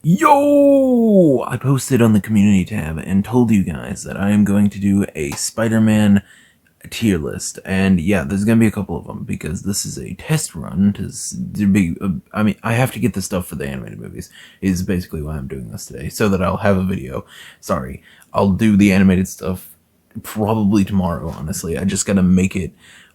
Yo! I posted on the community tab and told you guys that I am going to do a Spider-Man tier list. And yeah, there's gonna be a couple of them because this is a test run to be, I mean, I have to get the stuff for the animated movies is basically why I'm doing this today, so that I'll have a video. Sorry, I'll do the animated stuff probably tomorrow, honestly. I just gotta make it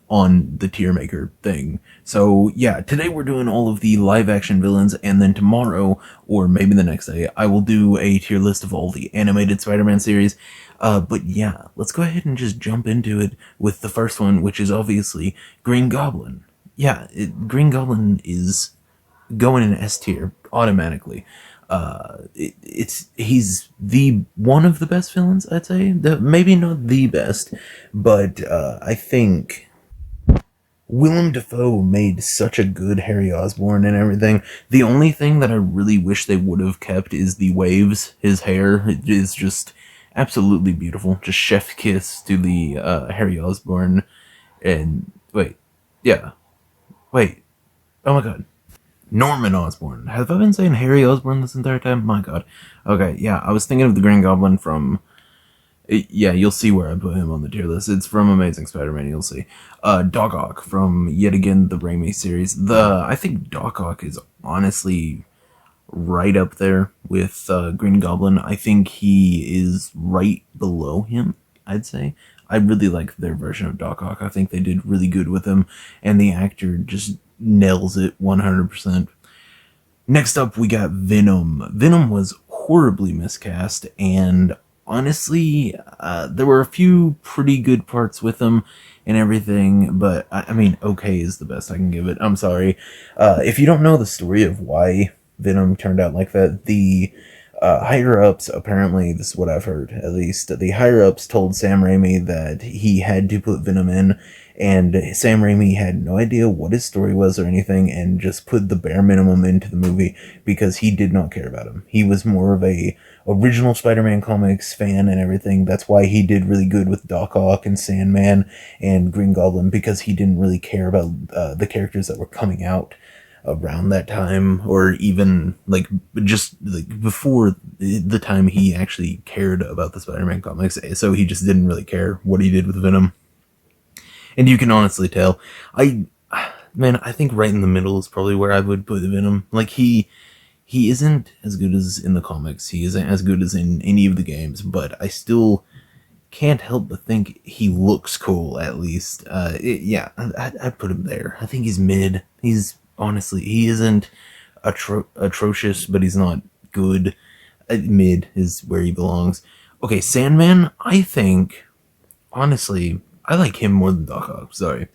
on the tier maker thing. So yeah, today we're doing all of the live action villains, and then tomorrow, or maybe the next day, I will do a tier list of all the animated Spider-Man series. But yeah, let's go ahead and just jump into it with the first one, which is obviously Green Goblin. Yeah, Green Goblin is going in S tier automatically. He's the one of the best villains, I'd say. Maybe not the best, but I think Willem Dafoe made such a good Harry Osborn and everything. The only thing that I really wish they would have kept is the waves. His hair is just absolutely beautiful. Just chef kiss to the Harry Osborn. And wait, yeah, wait. Oh my god, Norman Osborn. Have I been saying Harry Osborn this entire time? My god. Okay, yeah, I was thinking of the Green Goblin from. Yeah, you'll see where I put him on the tier list. It's from Amazing Spider-Man, you'll see. Doc Ock from, yet again, the Raimi series. I think Doc Ock is honestly right up there with Green Goblin. I think he is right below him, I'd say. I really like their version of Doc Ock. I think they did really good with him, and the actor just nails it 100%. Next up, we got Venom. Venom was horribly miscast, and honestly, there were a few pretty good parts with him and everything, but I mean, okay is the best I can give it. I'm sorry. If you don't know the story of why Venom turned out like that, the higher-ups, apparently, this is what I've heard, at least, the higher-ups told Sam Raimi that he had to put Venom in, and Sam Raimi had no idea what his story was or anything, and just put the bare minimum into the movie because he did not care about him. He was more of a original Spider-Man comics fan and everything. That's why he did really good with Doc Ock and Sandman and Green Goblin, because he didn't really care about the characters that were coming out around that time, or even like just like before the time he actually cared about the Spider-Man comics. So he just didn't really care what he did with Venom. And you can honestly tell. I think right in the middle is probably where I would put Venom. Like he isn't as good as in the comics. He isn't as good as in any of the games, but I still can't help but think he looks cool, at least. Yeah, I'd put him there. I think he's mid. Honestly, he isn't atrocious, but he's not good. Mid is where he belongs. Okay, Sandman, I think, honestly, I like him more than Doc Ock. Sorry.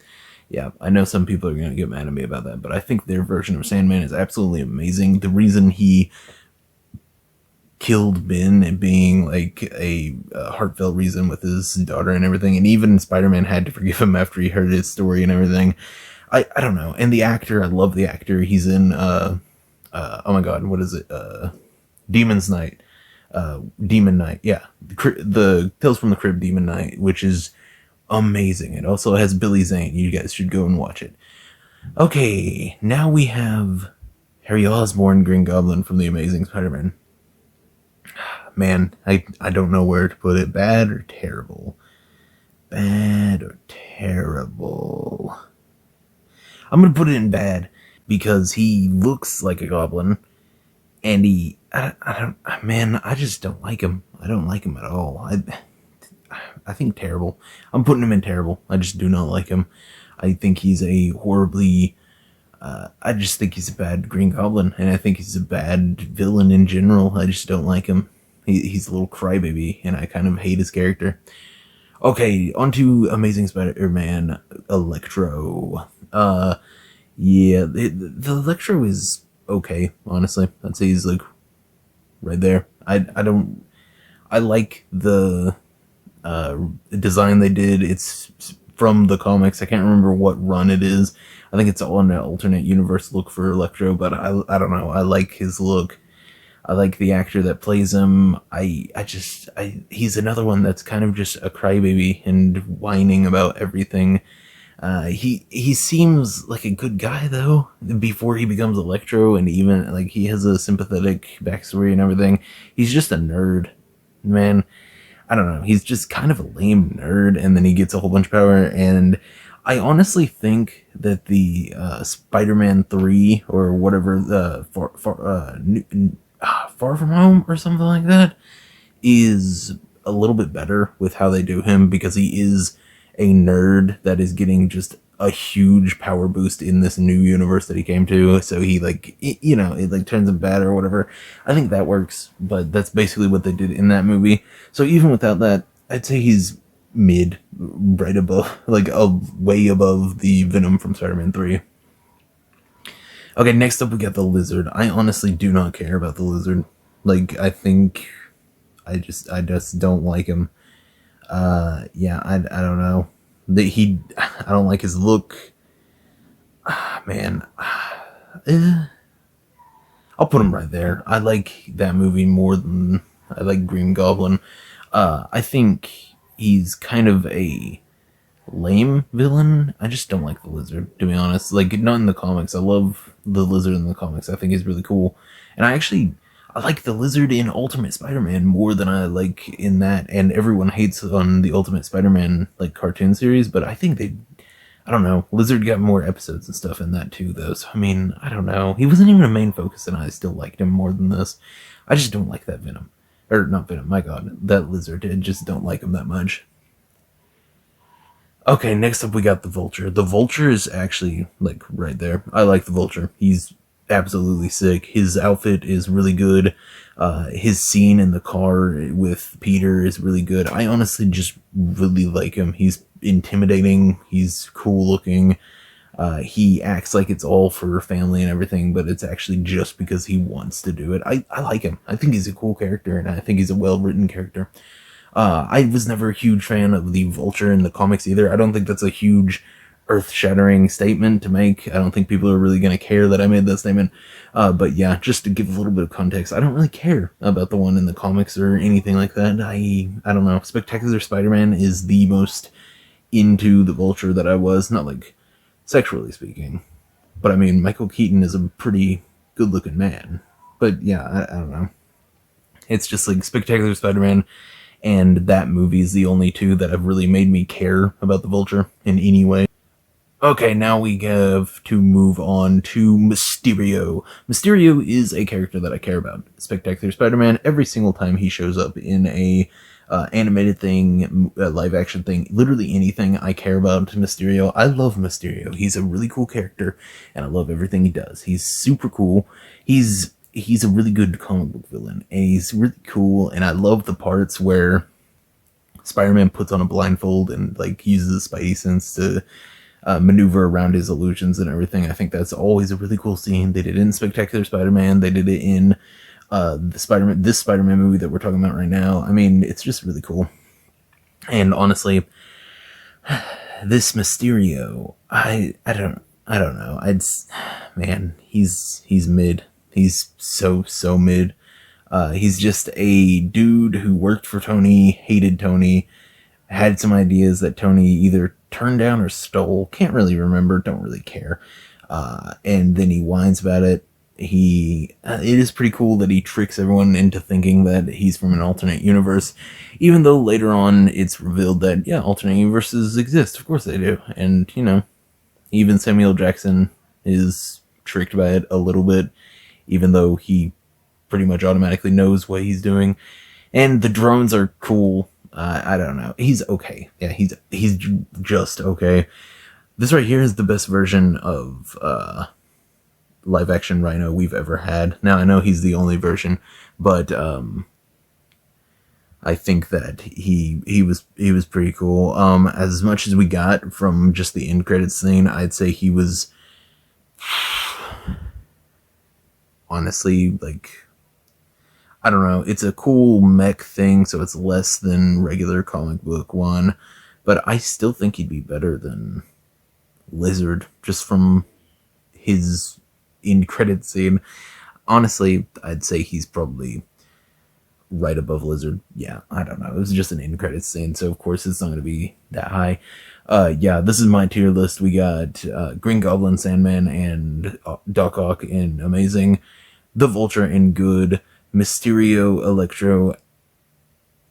Yeah, I know some people are going to get mad at me about that, but I think their version of Sandman is absolutely amazing. The reason he killed Ben and being like a heartfelt reason with his daughter and everything, and even Spider-Man had to forgive him after he heard his story and everything. I don't know. And the actor, I love the actor. He's in, oh my god, what is it? Demon Knight, yeah. The Tales from the Crypt Demon Knight, which is amazing. It also has Billy Zane. You guys should go and watch it. Okay, now we have Harry Osborn, Green Goblin from The Amazing Spider-Man. Man, I don't know where to put it. Bad or terrible? Bad or terrible? I'm gonna put it in bad because he looks like a goblin, and I just don't like him. I don't like him at all. I think terrible. I'm putting him in terrible. I just do not like him. I think he's a horribly, I just think he's a bad Green Goblin, and I think he's a bad villain in general. I just don't like him. He's a little crybaby, and I kind of hate his character. Okay, on to Amazing Spider-Man Electro. Yeah, the Electro is okay, honestly. I'd say he's like right there. I like the design they did. It's from the comics. I can't remember what run it is. I think it's all an alternate universe look for Electro, but I don't know. I like his look. I like the actor that plays him. He's another one that's kind of just a crybaby and whining about everything. He seems like a good guy though before he becomes Electro, and even like he has a sympathetic backstory and everything. He's just a nerd, man. I don't know. He's just kind of a lame nerd, and then he gets a whole bunch of power. And I honestly think that the Spider-Man 3 or whatever, the Far From Home or something like that, is a little bit better with how they do him, because he is a nerd that is getting just a huge power boost in this new universe that he came to. So he like, it like turns him bad or whatever. I think that works, but that's basically what they did in that movie. So even without that, I'd say he's mid, right above, like way above the Venom from Spider-Man 3. Okay, next up we got the Lizard. I honestly do not care about the Lizard. Like, I think I just don't like him. Yeah, I don't know. I don't like his look. Man, I'll put him right there. I like that movie more than I like Green Goblin. I think he's kind of a lame villain. I just don't like the Lizard, to be honest. Like, not in the comics. I love the Lizard in the comics. I think he's really cool. And I like the Lizard in Ultimate Spider-Man more than I like in that. And everyone hates on the Ultimate Spider-Man, like, cartoon series, but I think I don't know. Lizard got more episodes and stuff in that too, though. So, I mean, I don't know. He wasn't even a main focus, and I still liked him more than this. I just don't like that Venom. Or, not Venom, my god. That Lizard. I just don't like him that much. Okay, next up we got the Vulture. The Vulture is actually, like, right there. I like the Vulture. He's absolutely sick. His outfit is really good. His scene in the car with Peter is really good. I honestly just really like him. He's intimidating. He's cool looking. He acts like it's all for family and everything, but it's actually just because he wants to do it. I like him. I think he's a cool character, and I think he's a well-written character. I was never a huge fan of the Vulture in the comics either. I don't think that's a huge earth-shattering statement to make. I don't think people are really going to care that I made that statement. But yeah, just to give a little bit of context, I don't really care about the one in the comics or anything like that. I don't know. Spectacular Spider-Man is the most into the Vulture that I was. Not like sexually speaking. But I mean, Michael Keaton is a pretty good-looking man. But yeah, I don't know. It's just like Spectacular Spider-Man and that movie is the only two that have really made me care about the Vulture in any way. Okay, now we have to move on to Mysterio. Mysterio is a character that I care about. Spectacular Spider-Man, every single time he shows up in a animated thing, live action thing, literally anything, I care about Mysterio. I love Mysterio. He's a really cool character, and I love everything he does. He's super cool. He's a really good comic book villain, and he's really cool, and I love the parts where Spider-Man puts on a blindfold and like uses the Spidey sense to maneuver around his illusions and everything. I think that's always a really cool scene. They did it in Spectacular Spider-Man. They did it in this Spider-Man movie that we're talking about right now. I mean, it's just really cool. And honestly, this Mysterio, I don't know. Man, he's mid. He's so mid. He's just a dude who worked for Tony, hated Tony, had some ideas that Tony either turned down or stole. Can't really remember. Don't really care. And then he whines about it. It is pretty cool that he tricks everyone into thinking that he's from an alternate universe, even though later on it's revealed that, yeah, alternate universes exist. Of course they do. And, even Samuel Jackson is tricked by it a little bit, even though he pretty much automatically knows what he's doing. And the drones are cool. I don't know. He's okay. Yeah, he's just okay. This right here is the best version of live action Rhino we've ever had. Now I know he's the only version, but I think that he was pretty cool. As much as we got from just the end credits scene, I'd say he was honestly, like, I don't know, it's a cool mech thing, so it's less than regular comic book one, but I still think he'd be better than Lizard, just from his end credit scene. Honestly, I'd say he's probably right above Lizard. Yeah, I don't know, it was just an end credit scene, so of course it's not going to be that high. Yeah, this is my tier list. We got Green Goblin, Sandman, and Doc Ock in amazing, the Vulture in good, Mysterio, Electro,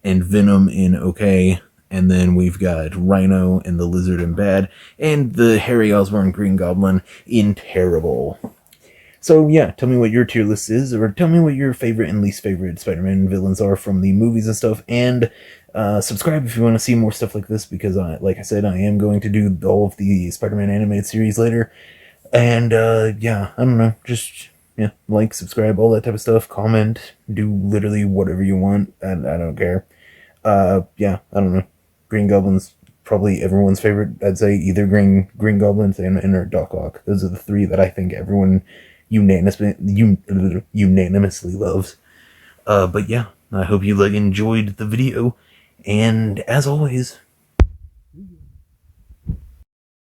and Venom in okay, and then we've got Rhino and the Lizard in bad, and the Harry Osborn Green Goblin in terrible. So yeah, tell me what your tier list is, or tell me what your favorite and least favorite Spider-Man villains are from the movies and stuff, and subscribe if you want to see more stuff like this, because like I said, I am going to do all of the Spider-Man animated series later. And yeah, I don't know, just yeah, like, subscribe, all that type of stuff, comment, do literally whatever you want, and I don't care. Yeah, I don't know. Green Goblin's probably everyone's favorite. I'd say either Green Goblin, Sandman, or Doc Ock. Those are the three that I think everyone unanimously loves. But yeah, I hope you enjoyed the video, and as always,